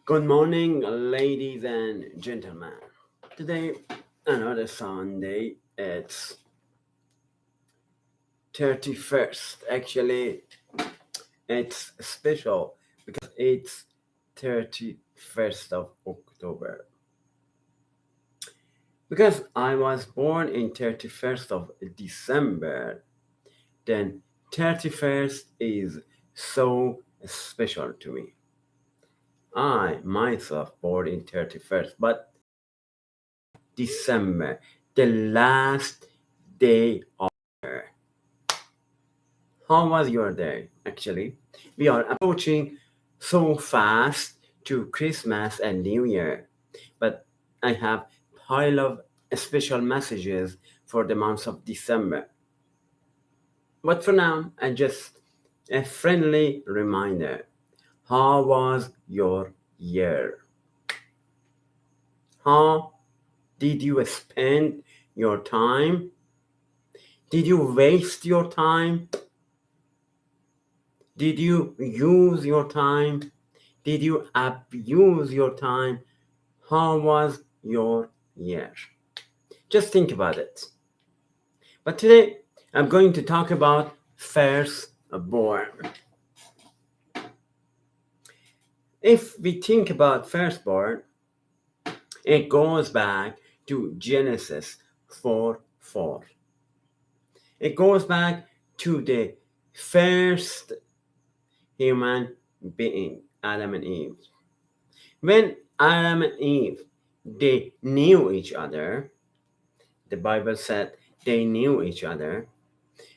Good morning, ladies and gentlemen. Today, another Sunday. It's 31st. Actually, it's special because it's 31st of October. Because I was born in 31st of December, then 31st is so special to me. I myself born in 31st, but December, the last day of the year. How was your day, actually? We are approaching so fast to Christmas and New Year, but I have pile of special messages for the month of December. But for now, I just a friendly reminder. How was your year? How did you spend your time? Did you waste your time? Did you use your time? Did you abuse your time? How was your year? Just think about it. But today, I'm going to talk about firstborn. If we think about firstborn, it goes back to Genesis 4:4. It goes back to the first human being, Adam and Eve. When Adam and Eve they knew each other, the Bible said they knew each other,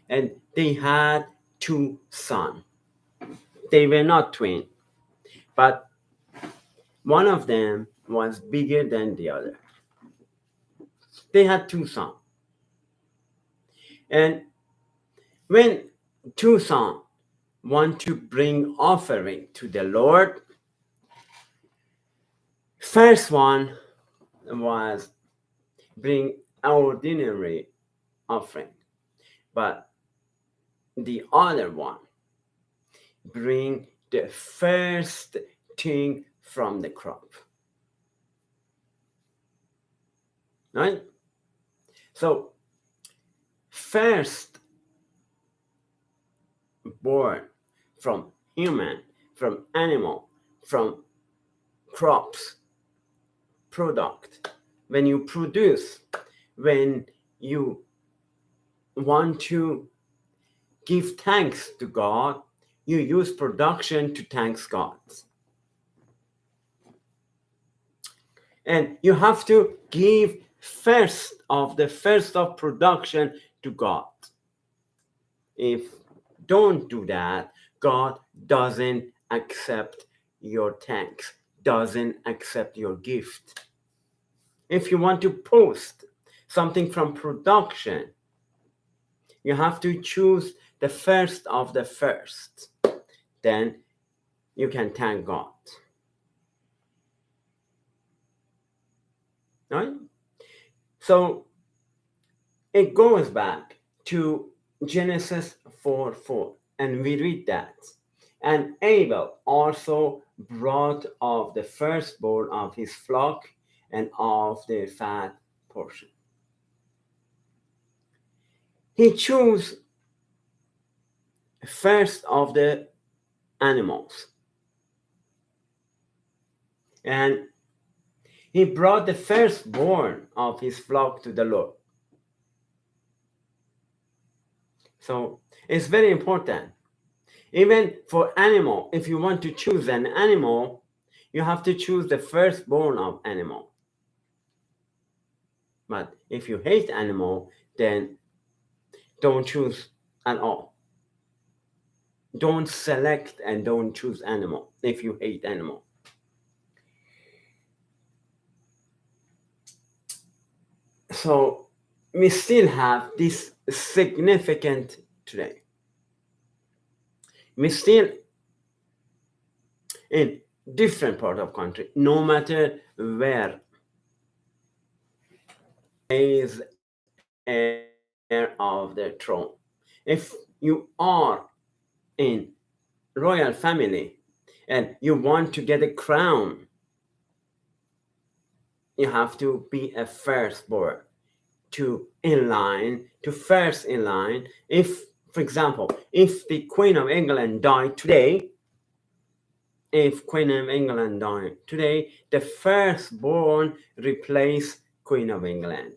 and they had two sons. They were not twins, but one of them was bigger than the other. They had two sons. And when two sons want to bring offering to the Lord, first one was bring ordinary offering, but the other one bring the first thing from the crop. Right? So, first born from human, from animal, from crops, product. When you produce, when you want to give thanks to God, you use production to thank God. And you have to give first of production to God. If don't do that, God doesn't accept your thanks, doesn't accept your gift. If you want to post something from production, you have to choose the first of the first. Then you can thank God. Right? So it goes back to Genesis 4:4, and we read that. And Abel also brought of the firstborn of his flock and of the fat portion. He chose first of the animals, and he brought the firstborn of his flock to the Lord. So it's very important. Even for animal, if you want to choose an animal, you have to choose the firstborn of animal. But if you hate animal, then don't choose at all. Don't select and don't choose animal if you hate animal. So we still have this significant today. We still in different part of country, no matter where, is heir of the throne. If you are in royal family and you want to get a crown, you have to be a firstborn to in line, to first in line. If, for example, if the Queen of England died today, if Queen of England died today, the firstborn replace Queen of England.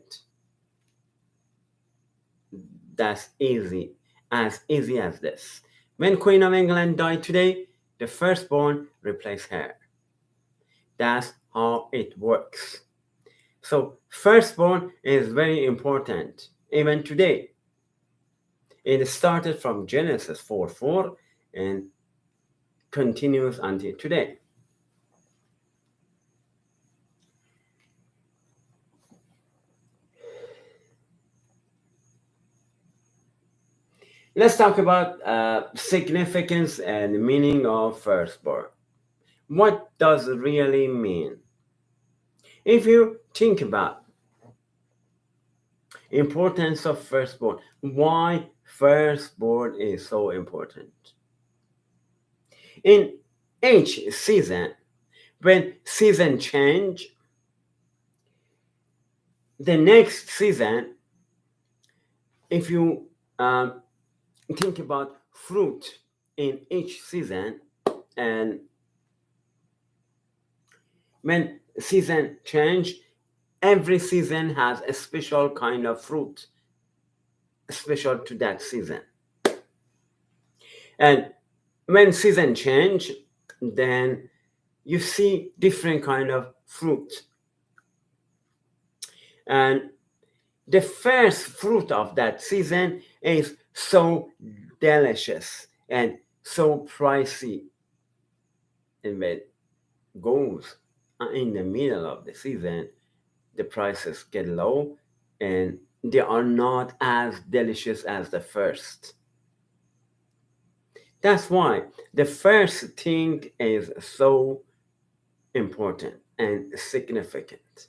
That's easy as this. When Queen of England died today, the firstborn replace her. That's how it works. So firstborn is very important even today. It started from Genesis 4:4 and continues until today. Let's talk about significance and meaning of firstborn. What does it really mean? If you think about importance of firstborn, why firstborn is so important. In each season, when season change, the next season, if you think about fruit in each season, and when season change, every season has a special kind of fruit special to that season. And when season change, then you see different kind of fruit. And the first fruit of that season is so delicious and so pricey. And when it goes in the middle of the season, the prices get low and they are not as delicious as the first. That's why the first thing is so important and significant.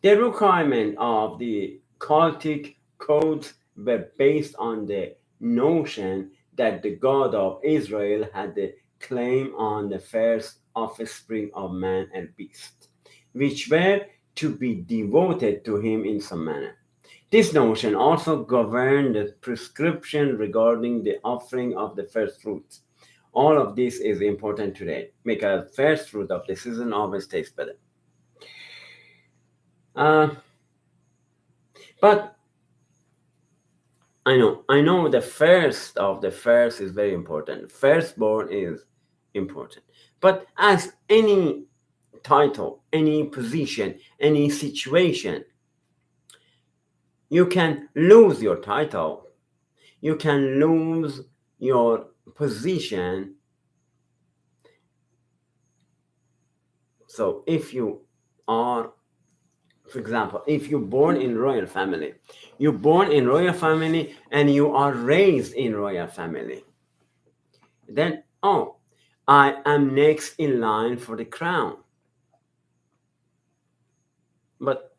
The requirement of the cultic codes were based on the notion that the God of Israel had the claim on the first offspring of man and beast, which were to be devoted to him in some manner. This notion also governed the prescription regarding the offering of the first fruits. All of this is important today because first fruit of the season always tastes better. Uh, but I know the first of the first is very important. Firstborn is important. But as any title, any position, any situation, you can lose your title, you can lose your position. So if you are, for example, if you're born in royal family, you're born in royal family and you are raised in royal family, then I am next in line for the crown. But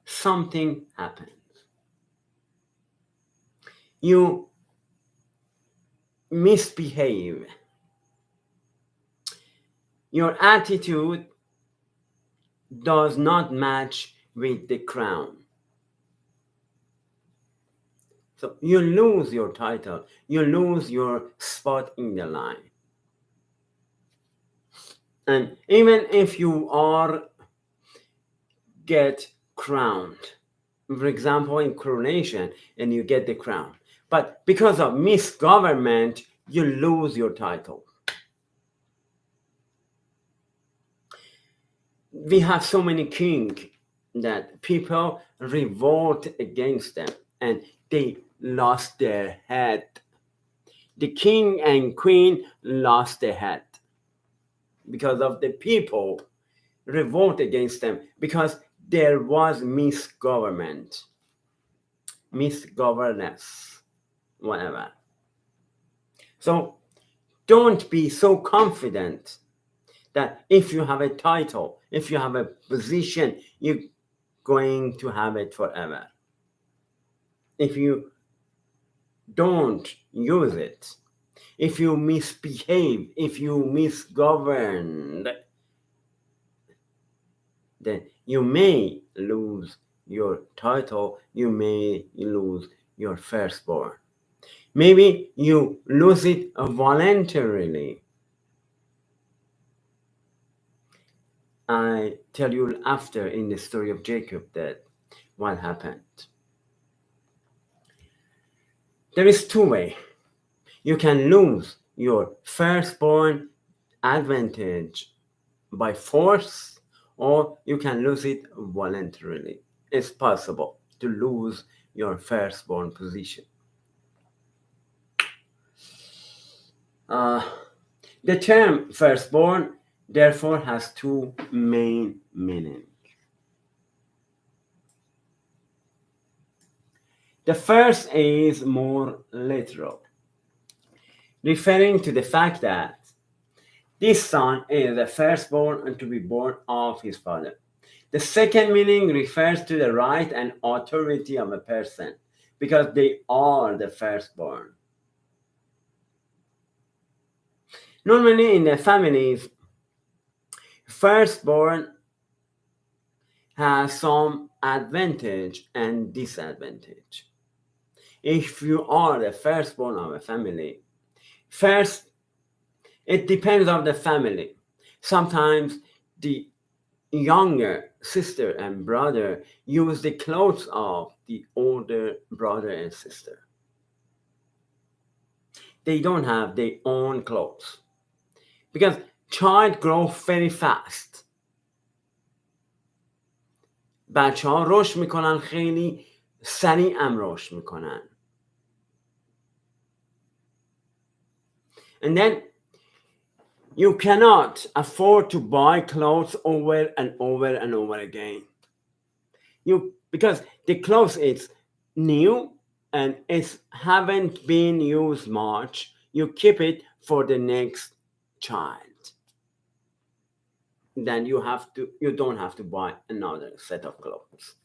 something happens. You misbehave. Your attitude does not match with the crown. So you lose your title, you lose your spot in the line. And even if you are get crowned, for example, in coronation, and you get the crown, but because of misgovernment, you lose your title. We have so many kings that people revolt against them and they lost their head. The king and queen lost their head because of the people revolt against them because there was misgovernment, misgovernance, whatever. So don't be so confident that if you have a title, if you have a position, you're going to have it forever. If you don't use it, if you misbehave, if you misgoverned, then you may lose your title, you may lose your firstborn. Maybe you lose it voluntarily. I tell you after in the story of Jacob that what happened. There is two ways. You can lose your firstborn advantage by force, or you can lose it voluntarily. It's possible to lose your firstborn position. The term firstborn therefore has two main meanings. The first is more literal, referring to the fact that this son is the firstborn and to be born of his father. The second meaning refers to the right and authority of a person, because they are the firstborn. Normally in the families, firstborn has some advantage and disadvantage. If you are the firstborn of a family, first, it depends on the family. Sometimes the younger sister and brother use the clothes of the older brother and sister. They don't have their own clothes because child grow very fast. بچه ها رشد میکنن، خیلی سریع هم رشد میکنن. And then you cannot afford to buy clothes over and over and over again. Because the clothes is new and it haven't been used much, you keep it for the next child. Then you don't have to buy another set of clothes.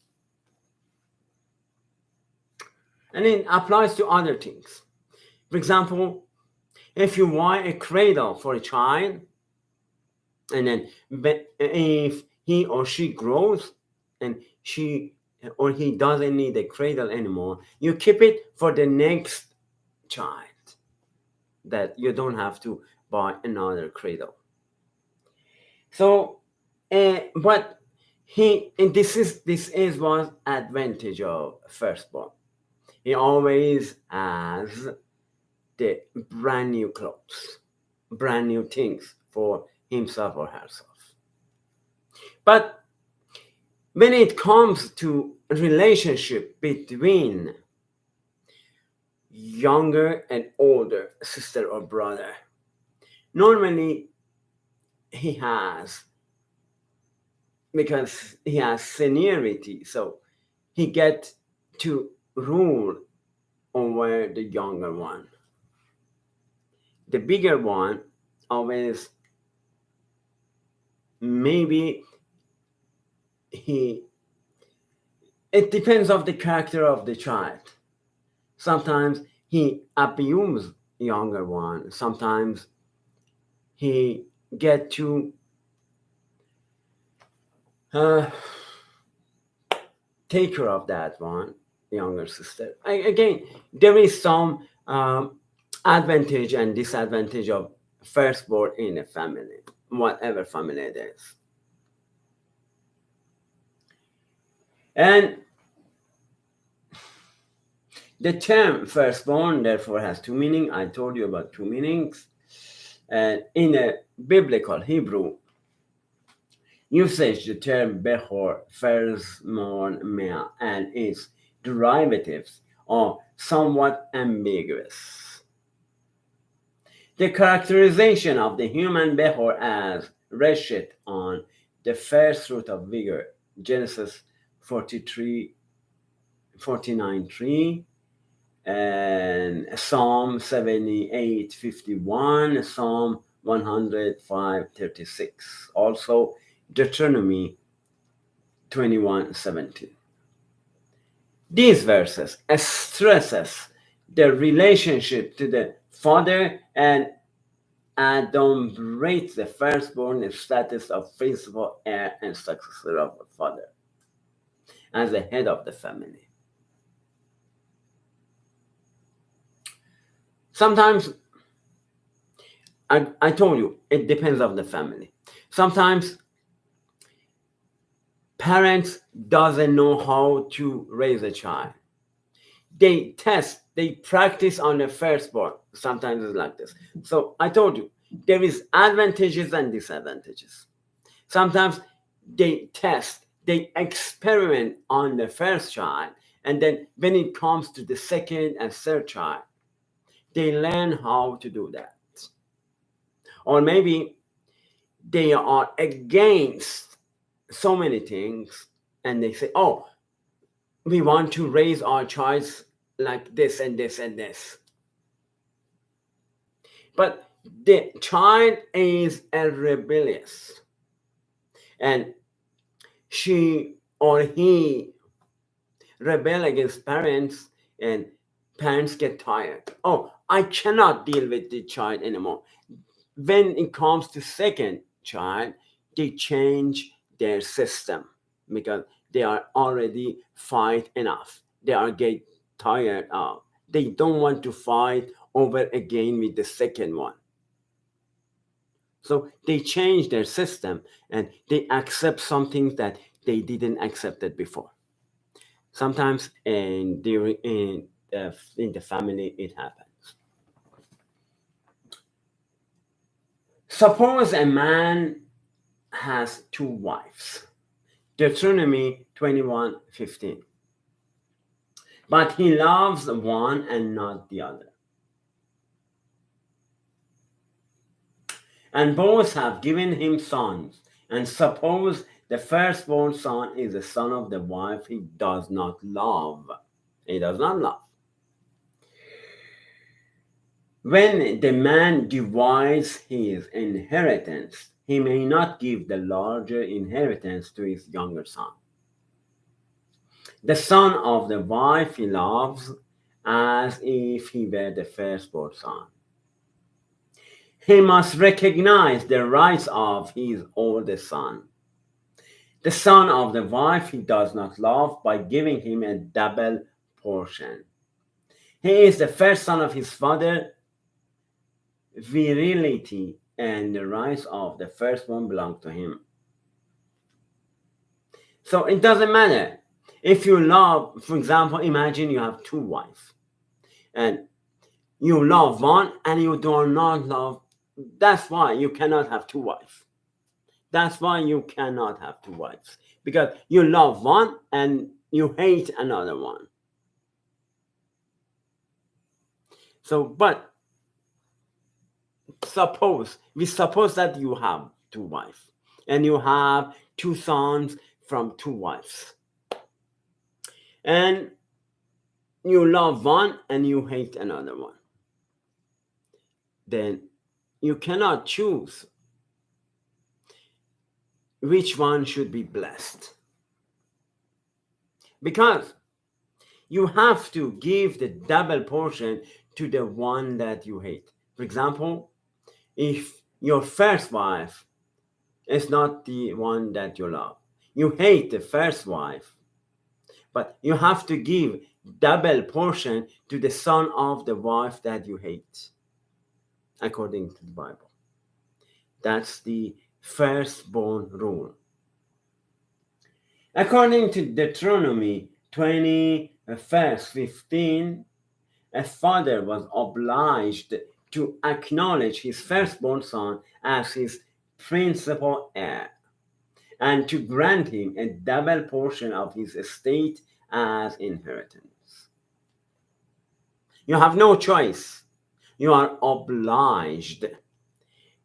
And it applies to other things. For example, if you buy a cradle for a child, and then if he or she grows and she or he doesn't need a cradle anymore, you keep it for the next child, that you don't have to buy another cradle. So, but this is one advantage of firstborn. He always has the brand new clothes, brand new things for himself or herself. But when it comes to a relationship between younger and older sister or brother, normally because he has seniority, so he gets to rule over the younger one. The bigger one always, maybe it depends on the character of the child. Sometimes he abuses younger one. Sometimes he get to take care of that one younger sister. Again, there is some advantage and disadvantage of firstborn in a family, whatever family it is. And the term firstborn therefore has two meanings. I told you about two meanings. And in a biblical Hebrew usage, the term Bechor, firstborn male, and its derivatives are somewhat ambiguous. The characterization of the human Bechor as Reshet on the first fruit of vigor, Genesis 49:3, and Psalm 78:51, Psalm 105:36, also Deuteronomy 21:17. These verses stresses the relationship to the Father and Adam rates the firstborn in status of principal heir and successor of the father as the head of the family. Sometimes, I told you, it depends on the family. Sometimes parents doesn't know how to raise a child. They practice on the firstborn. Sometimes it's like this. So I told you, there is advantages and disadvantages. Sometimes they experiment on the first child, and then when it comes to the second and third child, they learn how to do that. Or maybe they are against so many things, and they say, oh, we want to raise our child like this and this and this. But the child is a rebellious, and she or he rebel against parents, and parents get tired. Oh, I cannot deal with the child anymore. When it comes to second child, they change their system because they are already fight enough. They are get tired of. They don't want to fight over again with the second one. So they change their system and they accept something that they didn't accept it before. Sometimes in the family it happens. Suppose a man has two wives. Deuteronomy 21:15. But he loves one and not the other. And both have given him sons. And suppose the firstborn son is the son of the wife he does not love. He does not love. When the man divides his inheritance, he may not give the larger inheritance to his younger son. The son of the wife he loves as if he were the firstborn son. He must recognize the rights of his oldest son. The son of the wife he does not love by giving him a double portion. He is the first son of his father. Virility and the rights of the firstborn belong to him. So it doesn't matter. If you love, for example, imagine you have two wives and you love one and you do not love. That's why you cannot have two wives. That's why you cannot have two wives. Because you love one and you hate another one. So, but we suppose that you have two wives and you have two sons from two wives. And you love one and you hate another one. Then you cannot choose which one should be blessed. Because you have to give the double portion to the one that you hate. For example, if your first wife is not the one that you love, you hate the first wife, but you have to give double portion to the son of the wife that you hate, according to the Bible. That's the firstborn rule. According to Deuteronomy 20, verse 15, a father was obliged to acknowledge his firstborn son as his principal heir and to grant him a double portion of his estate as inheritance. You have no choice. You are obliged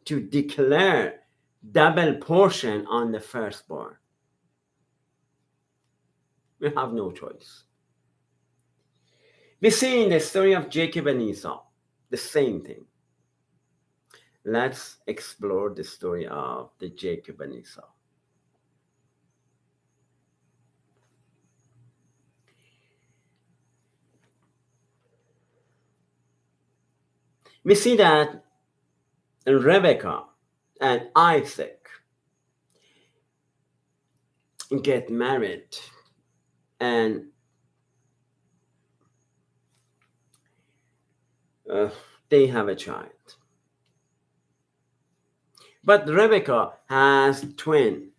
to declare double portion on the firstborn. You have no choice. We see in the story of Jacob and Esau the same thing. Let's explore the story of the Jacob and Esau. We see that Rebecca and Isaac get married, and uh, they have a child. But Rebecca has twin,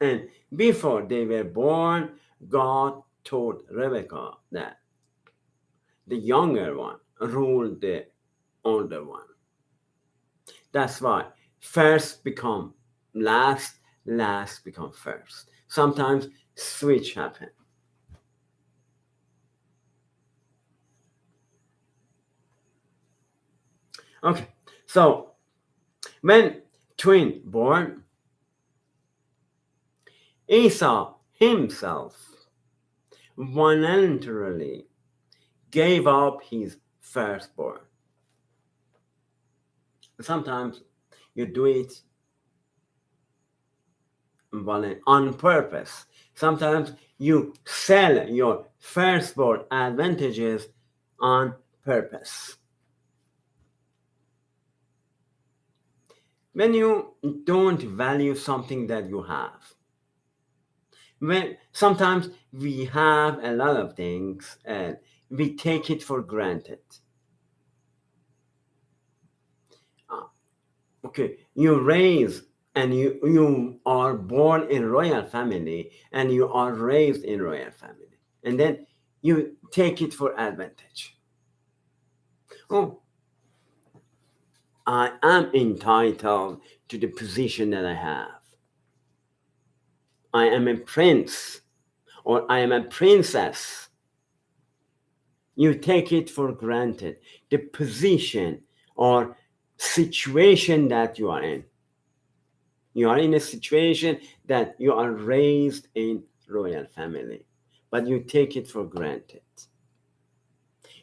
and before they were born, God told Rebecca that the younger one ruled the older one. That's why first become last, last become first. Sometimes switch happen. Okay, so when twin born, Esau himself voluntarily gave up his firstborn. Sometimes you do it on purpose. Sometimes you sell your firstborn advantages on purpose. When you don't value something that you have, when sometimes we have a lot of things and we take it for granted. Okay, you raise and you are born in royal family and you are raised in royal family, and then you take it for advantage. Oh, I am entitled to the position that I have. I am a prince or I am a princess. You take it for granted, the position or situation that you are in. You are in a situation that you are raised in royal family, but you take it for granted.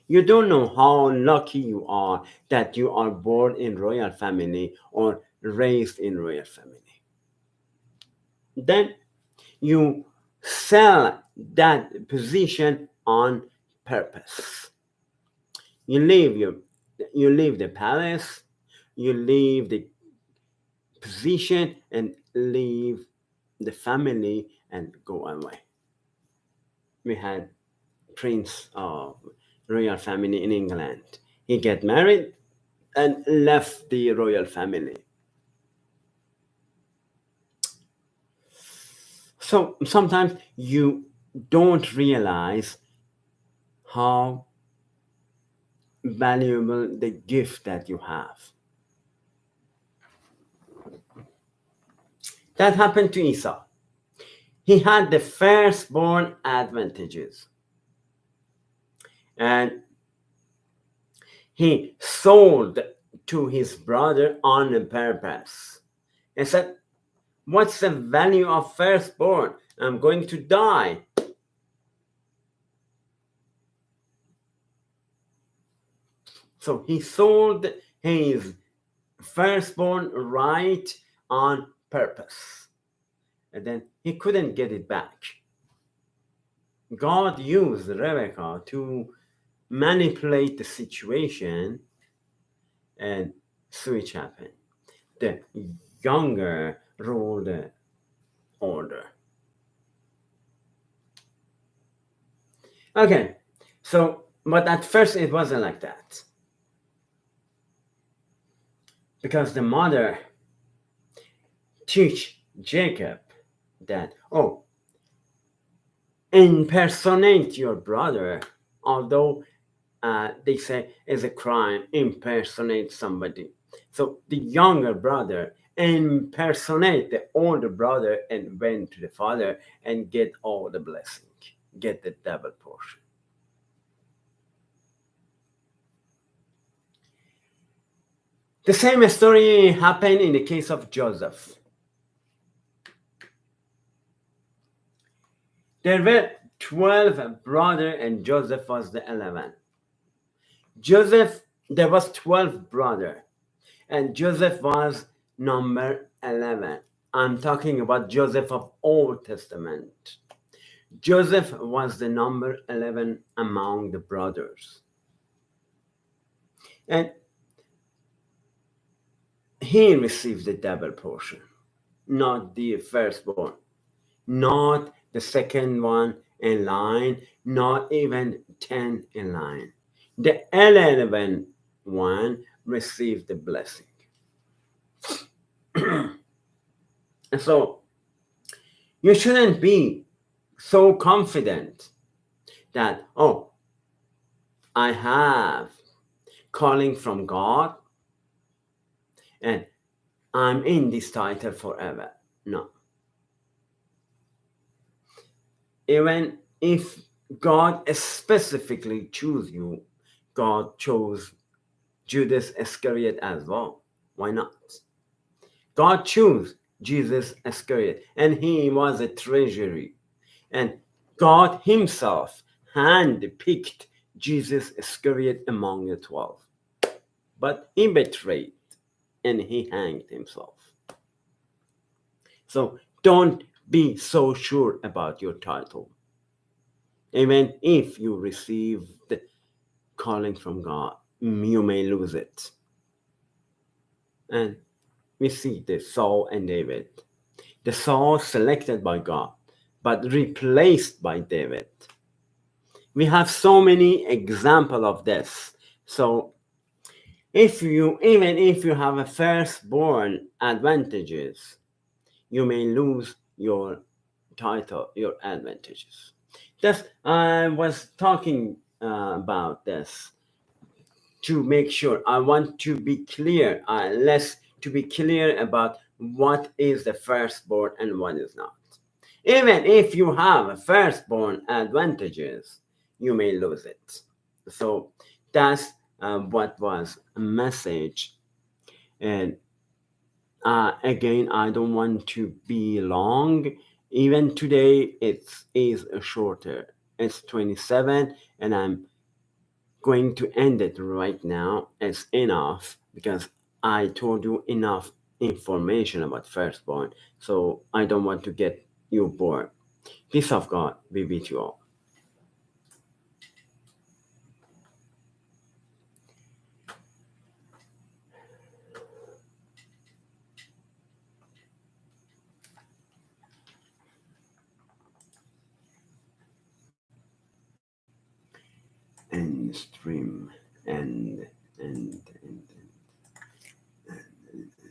You don't know how lucky you are that you are born in royal family or raised in royal family. Then you sell that position on purpose. You leave the palace, you leave the position and leave the family and go away. We had prince of royal family in England. He get married and left the royal family. So sometimes you don't realize how valuable the gift that you have. That happened to Esau. He had the firstborn advantages. And he sold to his brother on purpose. He said, what's the value of firstborn? I'm going to die. So he sold his firstborn right on purpose. And then he couldn't get it back. God used Rebecca to manipulate the situation, and switch happened. The younger ruled the older. Okay, so, but at first it wasn't like that. Because the mother teach Jacob that, oh, impersonate your brother, although they say it's a crime, impersonate somebody. So the younger brother impersonate the older brother and went to the father and get all the blessing, get the double portion. The same story happened in the case of Joseph. There were 12 brothers and Joseph was the 11th. Joseph, there was 12 brothers and Joseph was number 11. I'm talking about Joseph of Old Testament. Joseph was the number 11 among the brothers. And he received the double portion, not the firstborn, not the second one in line, not even 10 in line. The 11 one received the blessing. And so you shouldn't be so confident that, oh, I have calling from God and I'm in this title forever. No. Even if God specifically chose you, God chose Judas Iscariot as well. Why not? God chose Jesus Iscariot, and he was a treasury. And God himself handpicked Jesus Iscariot among the 12. But he betrayed and he hanged himself. So don't be so sure about your title. Even if you receive the calling from God, you may lose it. And we see the Saul and David. The Saul selected by God, but replaced by David. We have so many examples of this. So even if you have a firstborn advantages, you may lose your title, your advantages. I was talking about this to make sure. I want to be clear, to be clear about what is the firstborn and what is not. Even if you have firstborn advantages, you may lose it. So that's what was a message. And again, I don't want to be long. Even today, it is shorter. It's 27, and I'm going to end it right now. It's enough because I told you enough information about firstborn, so I don't want to get you bored. Peace of God be with you all. End stream. End.